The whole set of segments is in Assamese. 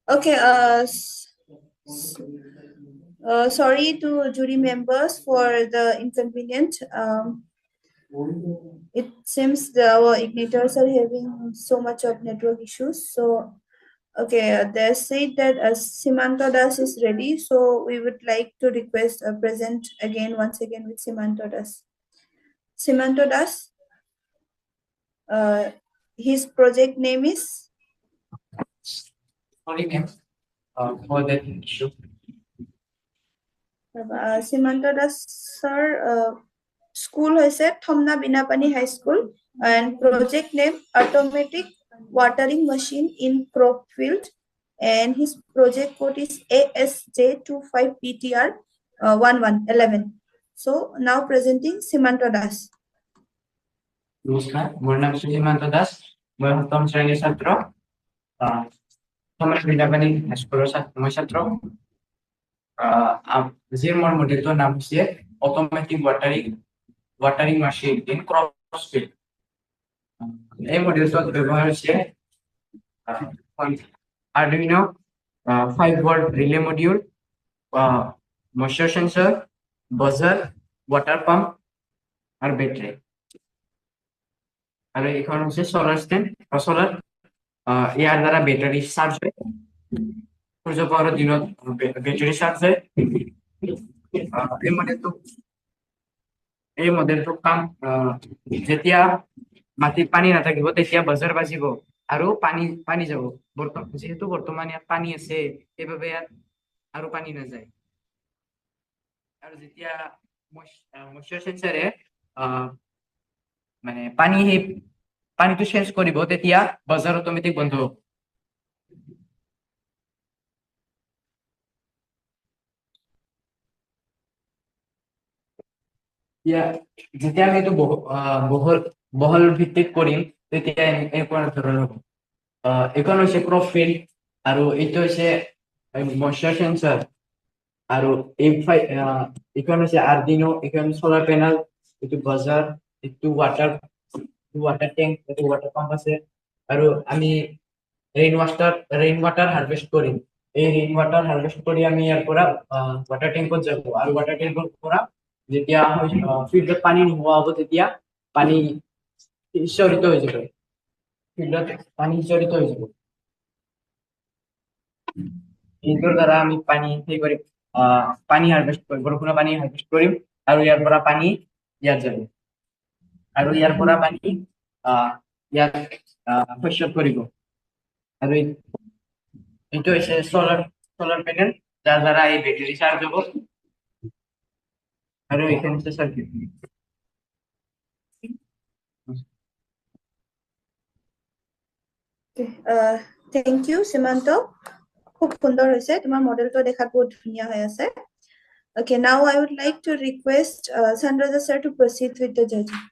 Okay, sorry to jury members for the inconvenient. It seems our igniters are having so much of network issues. So, okay, they said that Simanto Das is ready. So, we would like to request a present again, once again with Simanto Das. Simanto Das, uh, his project name is? Sorry, ma'am, for that issue. Simanto Das, sir, school hoise Thomna Binapani High School and project name automatic watering machine in Cropfield, and his project code is ASJ25PTR 1111. So now presenting Simanto Das. নমস্কার, মোর নাম সীমান্ত দাস। মই 7ম শ্রেণীর ছাত্র। থমাস বিনাপানি হাইস্কুলের মই ছাত্র। যে মোর মডেলটোৰ নাম হৈছে অটোমেটিক ওয়াটারিং মেশিন ইন ক্রপফিল্ড। এই মডেলটোত ব্যবহার হৈছে Arduino 5V relay module, moisture sensor, বাজার, ওয়াটার পাম্প আর ব্যাটারি। আর এখন হচ্ছে সোলার স্ট্যান্ড বা সোলার, ইয়ার দ্বারা ব্যাটারি চার্জ হয়। সূর্য পাওয়ার দিনত ব্যাটারি চার্জ হয়। এই মডেলটো কাম যেতিয়া মাটিত পানী নাথাকিব তেতিয়া বাজাৰ বাজিব আৰু পানী যাব। যেহেতু বৰ্তমান ইয়াত পানী আছে, সেইবাবে ইয়াত আৰু পানী নাযায়। আৰু যেতিয়া ময়েশ্চাৰ সেন্সৰে মানে পানীটো চেঞ্জ কৰিব, তেতিয়া বাজাৰ অটোমেটিক বন্ধ হ'ব। যেতিয়া আমি এইটো বহল ভিত্তিক কৰিম, তেতিয়া এনেকুৱা ধৰণৰ হ'ব। এইখন হৈছে ক্ৰপফিল্ড আৰু এইটো হৈছে ময়েশ্চাৰ সেন্সৰ, আৰু এইখন হৈছে আৰডিনো, এইখন সোলাৰ প্যানেল, এইটো বাজাৰ, এইটো ওয়াটাৰ ট্যাঙ্ক, এইটো ওয়াটাৰ পাম্প আছে। আৰু আমি ৰেইন ওয়াটাৰ হাৰভেস্ট কৰিম। এই ৰেইন ওয়াটাৰ হাৰভেস্ট কৰি আমি ইয়াৰ পৰা ওয়াটাৰ ট্যাঙ্কত যাব, আৰু ওয়াটাৰ ট্যাঙ্কৰ পৰা যেতিয়া ফিল্ডত পানী নোহোৱা হ'ব, তেতিয়া পানী সিঁচৰিত হৈ যাব, ফিল্ডত পানী সিঁচৰিত হৈ যাব। এইটোৰ দ্বাৰা আমি পানী কৰিম, পানী হাৰভেস্ট কৰিম, বৰষুণৰ পানী হাৰভেস্ট কৰিম, আৰু ইয়াৰ পৰা পানী ইয়াত যাব, আৰু ইয়াৰ পৰা পানী ইয়াত শস্যত পৰিব। আৰু এইটো হৈছে সোলাৰ প্যানেল, যাৰ দ্বাৰা এই ব্যাটাৰি চাৰ্জ হ'ব। আৰু এখানে হচ্ছে সার্কিট। Thank you, Simanto. খুব সুন্দর হয়েছে, তোমার মডেলটা দেখাত বহুত ধুনিয়া হয়ে আছে। Okay, now I would like to request Sandraja sir to proceed with the judging.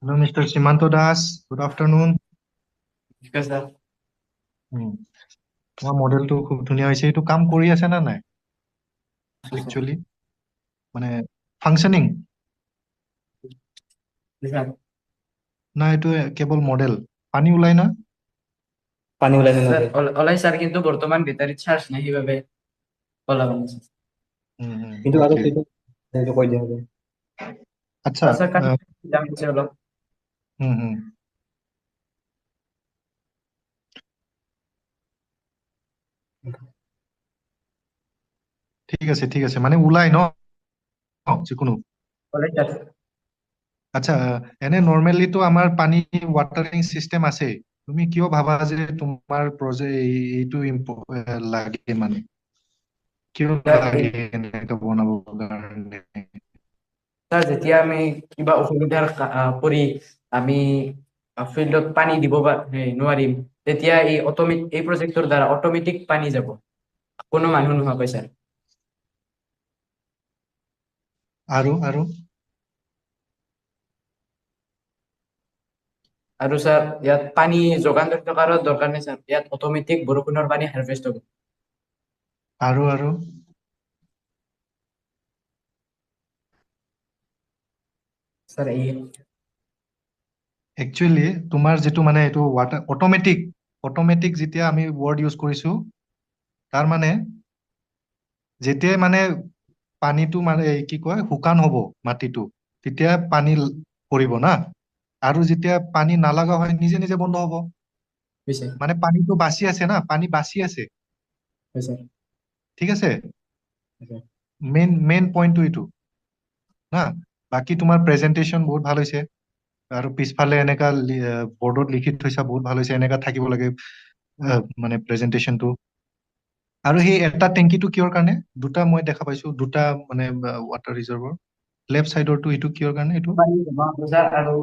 Hello, Mr. Simanto Das. Good afternoon. Because তোমাৰ মডেলটো খুব ধুনীয়া হৈছে। এইটো কাম কৰি আছে না নাই একচুয়ালি, মানে ফাংশনিং না? এইটো কেৱল মডেল, পানী ওলাই না? পানী ওলাই স্যার, কিন্তু বর্তমান ব্যাটারি চার্জ নাই, সেইভাবে বলা হয়েছে। কিন্তু আরো সেইটো কৈ দিয়া হবে। আচ্ছা, স্যার দাম আছে অলপ। ঠিক আছে, মানে ওলাই ন যিকোনো? আচ্ছা, এনে নৰ্মেলি তো আমাৰ পানী ওয়াটাৰিং সিস্টেম আছে। তুমি কিয় ভাবা যে তোমাৰ এইটো লাগে, মানে কিয় লাগে এনেকে বনাব কাৰণে? স্যাৰ, যেতিয়া আমি কিবা অসুবিধাৰ পৰি আমি ফিল্ডত পানী দিব নোৱাৰিম, তেতিয়া এই প্ৰজেক্টৰ দ্বাৰা অটোমেটিক পানী যাব, কোনো মানুহ নোহোৱাকৈ স্যাৰ। আৰু স্যাৰ, ইয়াত পানী যোগান ধৰি থকাৰ দৰকাৰ নাই স্যাৰ, ইয়াত অটোমেটিক বৰষুণৰ পানী হাৰভেস্ট হ'ব। আৰু স্যাৰ এই একচুৱেলি তোমাৰ যিটো মানে এইটো ৱাটাৰ অট'মেটিক যেতিয়া আমি ৱৰ্ড ইউজ কৰিছো তাৰ মানে যেতিয়াই মানে পানীটো মানে কি কয় শুকান হ'ব মাটিটো তেতিয়া পানী পৰিব না আৰু যেতিয়া পানী নালাগা হয় নিজে নিজে বন্ধ হ'ব হৈছে মানে পানীটো বাচি আছে না পানী বাচি আছে হৈছে ঠিক আছে হৈছে মেইন পইণ্টটো এইটো না বাকী তোমাৰ প্ৰেজেন্টেশ্যন বহুত ভাল হৈছে আৰু পিছফালে এনেকা বৰ্ডত লিখি থৈছা বহুত ভাল হৈছে এনেকা থাকিব লাগে মানে প্ৰেজেন্টেশ্যনটো আৰু সেই এটা টেংকিটো কিহৰ কাৰণে দুটা মই দেখা পাইছো দুটা মানে ৱাটাৰ ৰিজাৰ্ভৰ লেফ্ট চাইডৰটো এইটো কিহৰ কাৰণে এইটো পানী জমা হ'ব স্যাৰ আৰু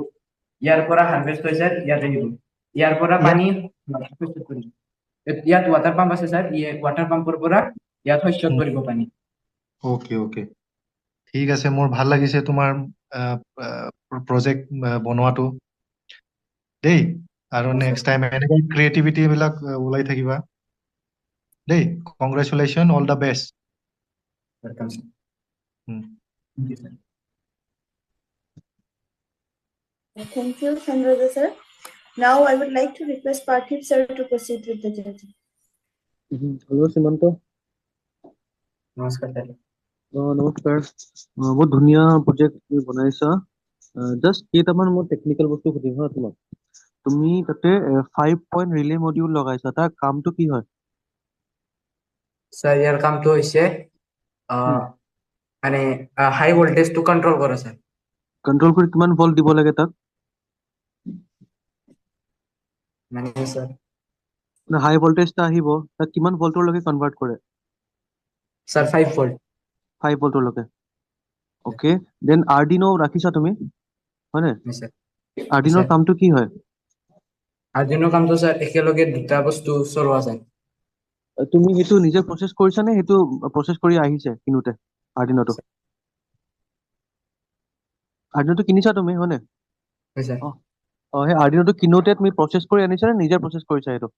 ইয়াৰ পৰা হাৰভেষ্ট হৈ স্যাৰ ইয়াতে দিব ইয়াৰ পৰা পানী প্ৰস্তুত কৰিব ইয়াত ৱাটাৰ পাম্প আছে স্যাৰ ৱাটাৰ পাম্পৰ পৰা ইয়াত শস্যত পৰিব পানী অকে ঠিক আছে মোৰ ভাল লাগিছে তোমাৰ প্ৰজেক্ট বনোৱাটো দেই আৰু নেক্সট টাইম এনেকৈ ক্ৰিয়েটিভিটি বিলাক ওলাই থাকিবা দেই congratulation all the best welcome sir thank you sir Thank you, Sandraja sir. Now I would like to request Parthiv sir to proceed with the judging. Hello' সীমান্ত नमस्कार सर নমস্কাৰ বহুত ধুনীয়া প্ৰজেক্ট তুমি বনাইছা জাষ্ট কেইটামান মই টেকনিকেল বস্তু সুধিম হা তোমাক তুমি তাতে 5 পইণ্ট ৰিলে মডিউল লগাইছা তাৰ কামটো কি হয় सर यार काम तो इसे মানে হাই ভোল্টেজ টু কন্ট্রোল কৰে স্যাৰ কণ্ট্ৰল কৰি কিমান ভল্ট দিব লাগে তাক মানে স্যাৰ হাই ভল্টেজটা আহিব তাক কিমান ভল্টলৈকে কনভাৰ্ট কৰে স্যাৰ 5 ভোল্ট 5 ভল্টলৈকে অ'কে দেন আৰ্ডিনো ৰাখিছা তুমি হয়নে স্যাৰ আৰ্ডিনোৰ কামটো কি হয় আৰ্ডিনো কামটো স্যাৰ একেলগে দুটা বস্তু চলোৱা যায় তুমি সেইটো নিজে প্ৰচেছ কৰিছা নে সেইটো প্ৰচেছ কৰি আহিছে কিনোতে আৰ্ডিনোটো আৰ্ডিনোটো কিনিছা তুমি হয়নে হয় স্যাৰ সেই আৰ্ডিনোটো কিনোতে তুমি প্ৰচেছ কৰি আনিছা নে নিজে প্ৰচেছ কৰিছা সেইটো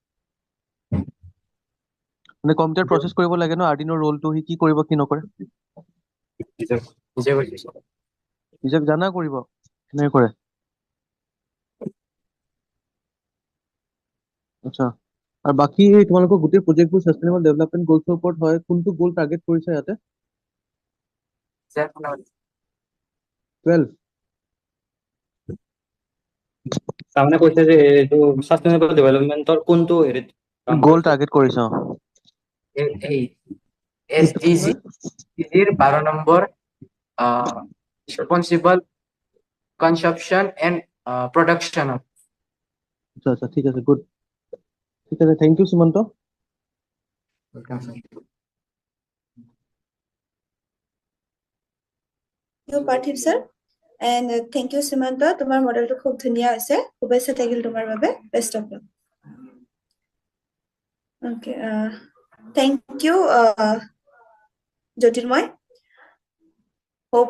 মানে কম্পিউটাৰ প্ৰচেছ কৰিব লাগে ন আৰ্ডিনোৰ ৰোলটো সি কি কৰিব কি নকৰে নিজে কৰিছো নিজক জানা কৰিব কেনেকে কৰে আচ্ছা আৰু বাকী তোমালোকৰ গোটেই প্ৰজেক্টবোৰ সাষ্টেইনেবল ডেভেলপমেণ্ট গ'লছৰ ওপৰত হয় কোনটো গ'ল টাৰ্গেট কৰিছা ইয়াতে স্যাৰ 12 তাৰমানে কৈছে যে এইটো সাষ্টেইনেবল ডেভেলপমেন্টৰ কোনটো হেৰিত কাম গ'ল কৰিছে টাৰ্গেট কৰিছা এই এসডিজি এর 12 নম্বর responsible consumption and production of আচ্ছা আচ্ছা ঠিক আছে গুড ঠিক আছে thank you Seemanta Thank you, Parthiv sir. And thank you, Simanta. তোমাৰ মডেলটো খুব ধুনীয়া হৈছে শুভেচ্ছা থাকিল তোমাৰ বাবে best of luck okay thank you Jyotirmoy hope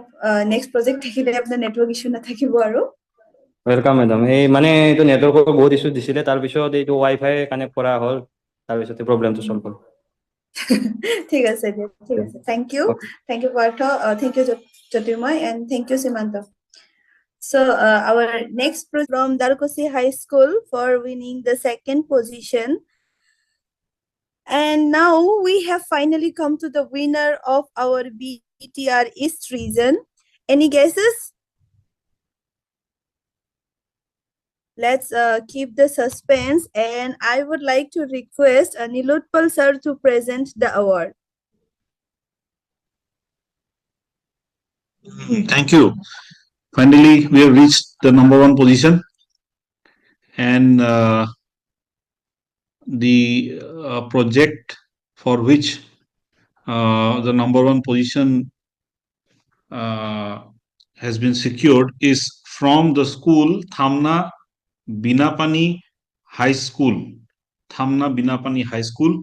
next project থাকিলে আপোনাৰ নেটৱৰ্ক ইছ্যু নাথাকিব আৰু ওয়েলকাম মেডাম এই মানে এইটো নেটৱৰ্কৰ বহুত ইছ্যু দিছিলে তাৰপিছত এইটো ৱাইফাই কানেক্ট কৰা হ'ল তাৰপিছত প্ৰব্লেমটো সলভ হ'ল ঠিক আছে দিয়া ঠিক আছে thank you Partha thank you Jyotirmoy and thank you Simanta So our next project from Dalkosi High School for winning the second position. And now we have finally come to the winner of our BTR East region. Any guesses? Let's keep the suspense and I would like to request Nilotpal sir to present the award. Thank you. Finally, we have reached the number 1 position, and the project for which the number 1 position has been secured is from the school Thamna Binapani High School. Thamna Binapani High School,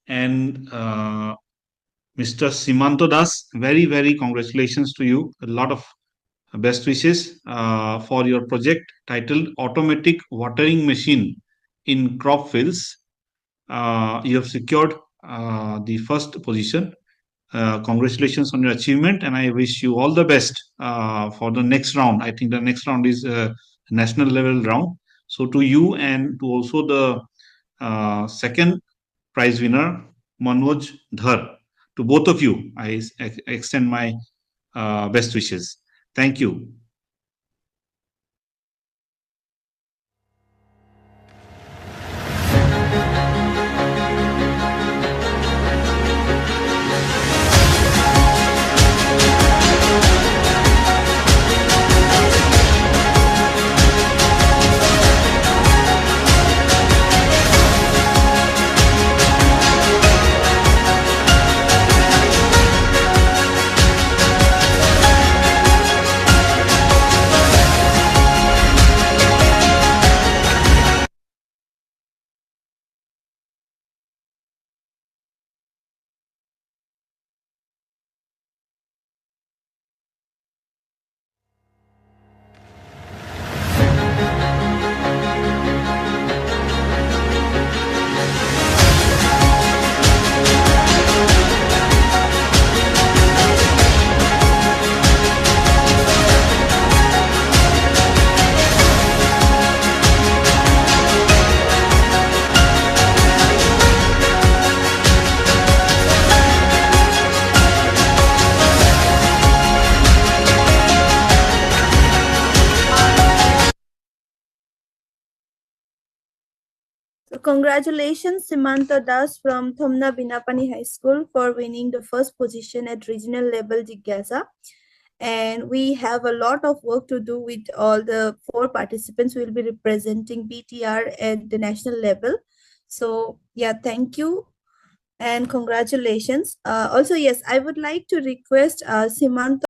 and Mr. Simanto Das, very, very congratulations to you. A lot of best wishes for your project titled Automatic Watering Machine in Crop Fields. You have secured the first position. Congratulations on your achievement, and I wish you all the best for the next round. I think the next round is a national level round. So to you and to also the second prize winner, Manoj Dhar, to both of you, I extend my best wishes. Thank you. So congratulations, Simanta Das from Thomna Binapani High School for winning the first position at regional level Jigyasa. And we have a lot of work to do with all the 4 participants who will be representing BTR at the national level. So yeah, thank you and congratulations. Also, yes, I would like to request Simanta